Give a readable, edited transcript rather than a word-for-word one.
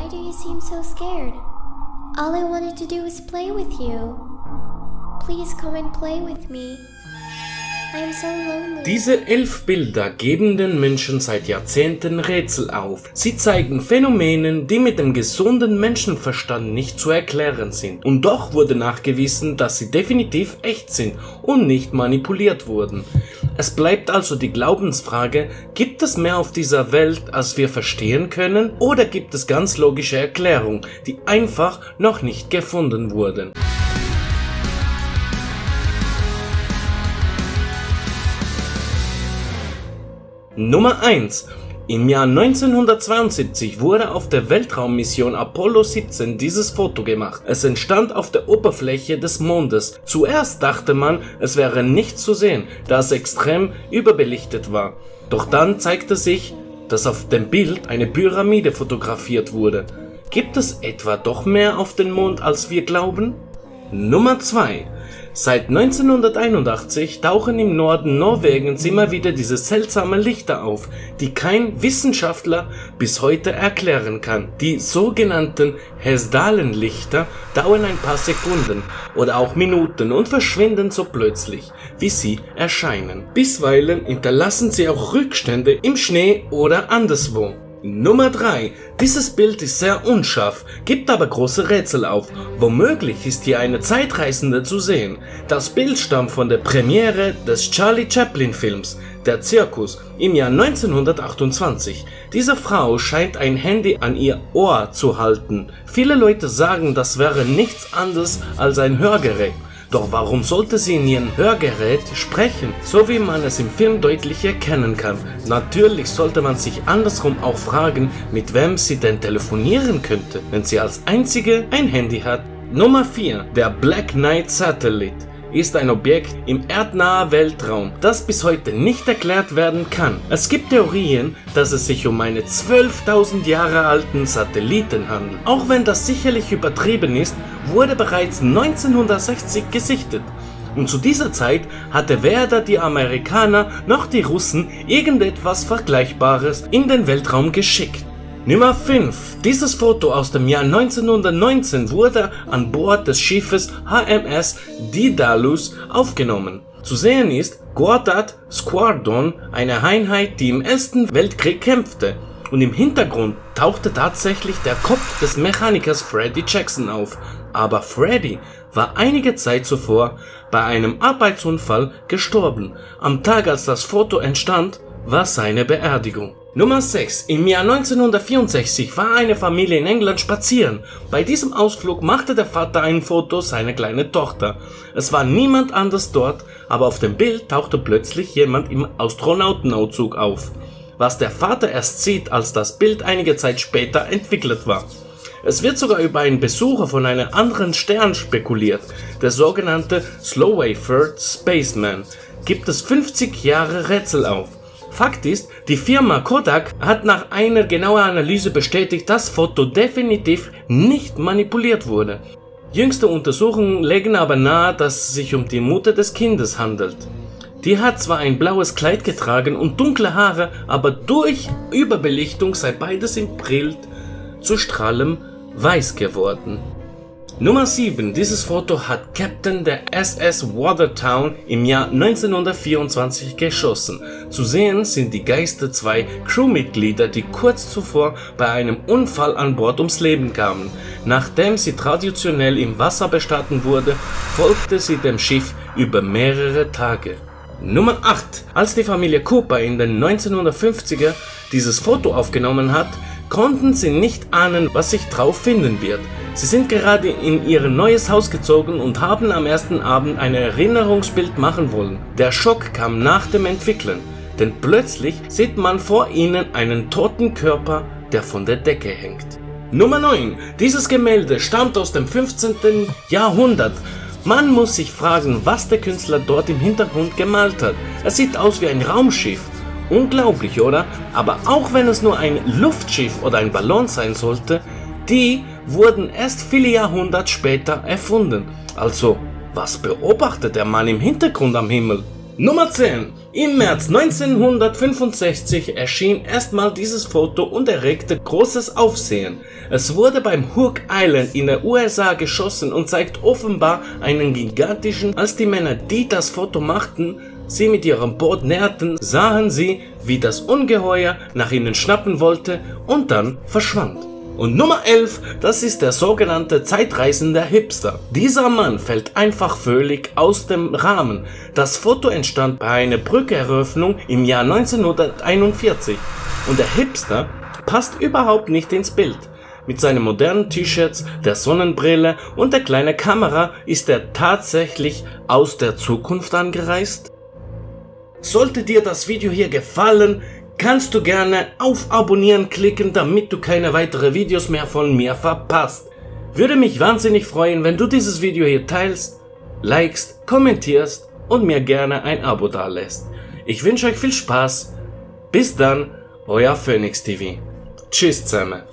Why do you seem so scared? All I wanted to do was play with you. Please come and play with me. I am so lonely. Diese 11 Bilder geben den Menschen seit Jahrzehnten Rätsel auf. Sie zeigen Phänomene, die mit dem gesunden Menschenverstand nicht zu erklären sind. Und doch wurde nachgewiesen, dass sie definitiv echt sind und nicht manipuliert wurden. Es bleibt also die Glaubensfrage, gibt es mehr auf dieser Welt, als wir verstehen können, oder gibt es ganz logische Erklärungen, die einfach noch nicht gefunden wurden? Nummer 1. Im Jahr 1972 wurde auf der Weltraummission Apollo 17 dieses Foto gemacht. Es entstand auf der Oberfläche des Mondes. Zuerst dachte man, es wäre nichts zu sehen, da es extrem überbelichtet war. Doch dann zeigte sich, dass auf dem Bild eine Pyramide fotografiert wurde. Gibt es etwa doch mehr auf dem Mond, als wir glauben? Nummer 2. Seit 1981 tauchen im Norden Norwegens immer wieder diese seltsamen Lichter auf, die kein Wissenschaftler bis heute erklären kann. Die sogenannten Hesdalen-Lichter dauern ein paar Sekunden oder auch Minuten und verschwinden so plötzlich, wie sie erscheinen. Bisweilen hinterlassen sie auch Rückstände im Schnee oder anderswo. Nummer 3. Dieses Bild ist sehr unscharf, gibt aber große Rätsel auf. Womöglich ist hier eine Zeitreisende zu sehen. Das Bild stammt von der Premiere des Charlie Chaplin Films, Der Zirkus, im Jahr 1928. Diese Frau scheint ein Handy an ihr Ohr zu halten. Viele Leute sagen, das wäre nichts anderes als ein Hörgerät. Doch warum sollte sie in ihrem Hörgerät sprechen, so wie man es im Film deutlich erkennen kann? Natürlich sollte man sich andersrum auch fragen, mit wem sie denn telefonieren könnte, wenn sie als einzige ein Handy hat. Nummer 4. Der Black Knight Satellite ist ein Objekt im erdnahen Weltraum, das bis heute nicht erklärt werden kann. Es gibt Theorien, dass es sich um einen 12.000 Jahre alten Satelliten handelt. Auch wenn das sicherlich übertrieben ist, wurde bereits 1960 gesichtet. Und zu dieser Zeit hatte weder die Amerikaner noch die Russen irgendetwas Vergleichbares in den Weltraum geschickt. Nummer 5. Dieses Foto aus dem Jahr 1919 wurde an Bord des Schiffes HMS Daedalus aufgenommen. Zu sehen ist Goddard Squadron, eine Einheit, die im Ersten Weltkrieg kämpfte. Und im Hintergrund tauchte tatsächlich der Kopf des Mechanikers Freddy Jackson auf. Aber Freddy war einige Zeit zuvor bei einem Arbeitsunfall gestorben. Am Tag, als das Foto entstand, war seine Beerdigung. Nummer 6. Im Jahr 1964 war eine Familie in England spazieren. Bei diesem Ausflug machte der Vater ein Foto seiner kleinen Tochter. Es war niemand anders dort, aber auf dem Bild tauchte plötzlich jemand im Astronautenanzug auf. Was der Vater erst sieht, als das Bild einige Zeit später entwickelt war. Es wird sogar über einen Besucher von einem anderen Stern spekuliert, der sogenannte Slow-Wave Spaceman. Gibt es 50 Jahre Rätsel auf. Fakt ist, die Firma Kodak hat nach einer genauen Analyse bestätigt, dass das Foto definitiv nicht manipuliert wurde. Jüngste Untersuchungen legen aber nahe, dass es sich um die Mutter des Kindes handelt. Die hat zwar ein blaues Kleid getragen und dunkle Haare, aber durch Überbelichtung sei beides im Bild zu strahlend weiß geworden. Nummer 7. Dieses Foto hat Captain der SS Watertown im Jahr 1924 geschossen. Zu sehen sind die Geister zwei Crewmitglieder, die kurz zuvor bei einem Unfall an Bord ums Leben kamen. Nachdem sie traditionell im Wasser bestattet wurde, folgte sie dem Schiff über mehrere Tage. Nummer 8. Als die Familie Cooper in den 1950er dieses Foto aufgenommen hat, konnten sie nicht ahnen, was sich drauf finden wird. Sie sind gerade in ihr neues Haus gezogen und haben am ersten Abend ein Erinnerungsbild machen wollen. Der Schock kam nach dem Entwickeln, denn plötzlich sieht man vor ihnen einen toten Körper, der von der Decke hängt. Nummer 9. Dieses Gemälde stammt aus dem 15. Jahrhundert. Man muss sich fragen, was der Künstler dort im Hintergrund gemalt hat. Es sieht aus wie ein Raumschiff. Unglaublich, oder? Aber auch wenn es nur ein Luftschiff oder ein Ballon sein sollte, die wurden erst viele Jahrhunderte später erfunden. Also, was beobachtet der Mann im Hintergrund am Himmel? Nummer 10. Im März 1965 erschien erstmal dieses Foto und erregte großes Aufsehen. Es wurde beim Hook Island in der USA geschossen und zeigt offenbar einen gigantischen. Als die Männer, die das Foto machten, sie mit ihrem Boot näherten, sahen sie, wie das Ungeheuer nach ihnen schnappen wollte und dann verschwand. Und Nummer 11, das ist der sogenannte zeitreisende Hipster. Dieser Mann fällt einfach völlig aus dem Rahmen. Das Foto entstand bei einer Brückeneröffnung im Jahr 1941 und der Hipster passt überhaupt nicht ins Bild. Mit seinen modernen T-Shirts, der Sonnenbrille und der kleinen Kamera ist er tatsächlich aus der Zukunft angereist? Sollte dir das Video hier gefallen, kannst du gerne auf Abonnieren klicken, damit du keine weiteren Videos mehr von mir verpasst. Würde mich wahnsinnig freuen, wenn du dieses Video hier teilst, likest, kommentierst und mir gerne ein Abo dalässt. Ich wünsche euch viel Spaß. Bis dann, euer Phoenix TV. Tschüss zusammen.